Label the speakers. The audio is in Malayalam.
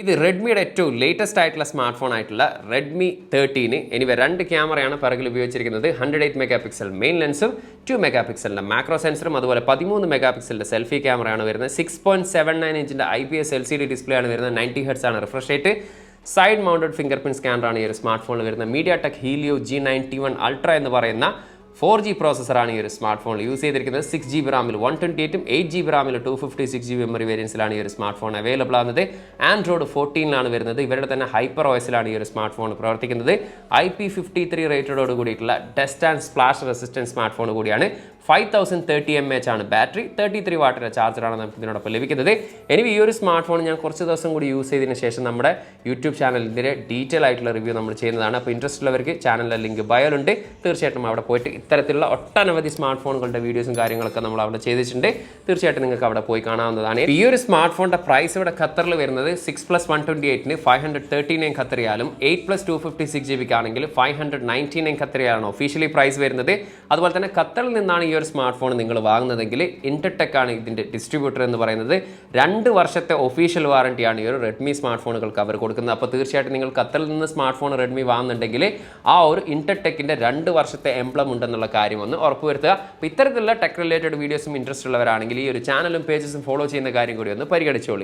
Speaker 1: ഇത് റെഡ്മിയുടെ ഏറ്റവും ലേറ്റസ്റ്റ് ആയിട്ടുള്ള സ്മാർട്ട് ഫോൺ ആയിട്ടുള്ള റെഡ്മി 13. എനിവേ രണ്ട് ക്യാമറയാണ് പിറകിൽ ഉപയോഗിച്ചിരിക്കുന്നത്. 108 മെഗാ പിക്സൽ മെയിൻ ലെൻസും 2 മെഗാ പിക്സലിൻ്റെ മാക്രോ സെൻസറും അതുപോലെ 13 മെഗാ പിക്സലിൻ്റെ സെൽഫി ക്യാമറയാണ് വരുന്നത്. 6.79 ഇഞ്ചിൻ്റെ IPS LCD ഡിസ്പ്ലേ ആണ് വരുന്നത്. 90 ഹെർട്സ് ആണ് refresh rate. Side mounted fingerprint സ്കാനറാണ് ഈ ഒരു സ്മാർട്ട് ഫോണിൽ വരുന്നത്. MediaTek Helio G91 Ultra എന്ന് പറയുന്ന 4G പ്രോസസ്സറാണ് ഈ ഒരു സ്മാർട്ട് ഫോണിൽ യൂസ് ചെയ്തിരിക്കുന്നത്. 6GB റാമിൽ 128ഉം 8GB റാമിൽ 256GB മെമ്മറി വേരിയൻസിലാണ് ഈ ഒരു സ്മാർട്ട് ഫോൺ അവൈലബിൾ ആകുന്നത്. ആൻഡ്രോയിഡ് 14ലാണ് വരുന്നത്. ഇവരുടെ തന്നെ ഹൈപ്പർ OSലാണ് ഈ ഒരു സ്മാർട്ട് ഫോൺ പ്രവർത്തിക്കുന്നത്. IP53 റേറ്റഡോട് കൂടിയിട്ടുള്ള dust and splash resistance smart phone കൂടിയാണ്. 5030 mAh ആണ് ബാറ്ററി. 33 വാട്ടിൻ്റെ ചാർജറാണ് നമുക്ക് ഇതിനോടൊപ്പം ലഭിക്കുന്നത്. ഇനി ഈ ഒരു സ്മാർട്ട് ഫോൺ ഞാൻ കുറച്ച് ദിവസം കൂടി യൂസ് ചെയ്തതിന് ശേഷം നമ്മുടെ യൂട്യൂബ് ചാനലിൻ്റെ ഡീറ്റെയിൽ ആയിട്ടുള്ള റിവ്യൂ നമ്മൾ ചെയ്യുന്നതാണ്. അപ്പോൾ ഇൻട്രസ്റ്റ് ഉള്ളവർക്ക് ചാനലിലെ ലിങ്ക് ബയോലുണ്ട്. തീർച്ചയായിട്ടും അവിടെ പോയിട്ട് ഇത്തരത്തിലുള്ള ഒട്ടനവധി സ്മാർട്ട് ഫോണുകളുടെ വീഡിയോസും കാര്യങ്ങളൊക്കെ നമ്മൾ അവിടെ ചെയ്തിട്ടുണ്ട്. തീർച്ചയായിട്ടും നിങ്ങൾക്ക് അവിടെ പോയി കാണാവുന്നതാണ്. ഈ ഒരു സ്മാർട്ട് ഫോണിൻ്റെ പ്രൈസ് ഇവിടെ ഖത്തറിൽ വരുന്നത് 6+128ന് 539 ഖത്തറിയാലും 8+256GB ആണെങ്കിൽ 599 ഖത്തറിയാലാണ് ഒഫീഷ്യലി പ്രൈസ് വരുന്നത്. അതുപോലെ തന്നെ ഖത്തറിൽ നിന്നാണ് ഈ ഒരു സ്മാർട്ട് ഫോൺ നിങ്ങൾ വാങ്ങുന്നതെങ്കിൽ ഇൻറ്റർടെക് ആണ് ഇതിൻ്റെ ഡിസ്ട്രിബ്യൂട്ടർ എന്ന് പറയുന്നത്. 2 വർഷത്തെ ഒഫീഷ്യൽ വാറണ്ടിയാണ് ഈ ഒരു റെഡ്മി സ്മാർട്ട് ഫോണുകൾക്ക് അവർ കൊടുക്കുന്നത്. അപ്പോൾ തീർച്ചയായിട്ടും നിങ്ങൾ ഖത്തറിൽ നിന്ന് സ്മാർട്ട് ഫോൺ റെഡ്മി വാങ്ങുന്നുണ്ടെങ്കിൽ ആ ഒരു ഇൻറ്റർടെക്കിൻ്റെ 2 വർഷത്തെ എംപ്ലം ഉണ്ടെന്നുള്ള കാര്യം ഒന്ന് ഉറപ്പുവരുത്തുക. അപ്പോൾ ഇത്തരത്തിലുള്ള ടെക് റിലേറ്റഡ് വീഡിയോസും ഇൻട്രസ്റ്റ് ഉള്ളവരാണെങ്കിൽ ഈ ഒരു ചാനലും പേജസും ഫോളോ ചെയ്യുന്ന കാര്യം കൂടി ഒന്ന് പരിഗണിച്ചോളി.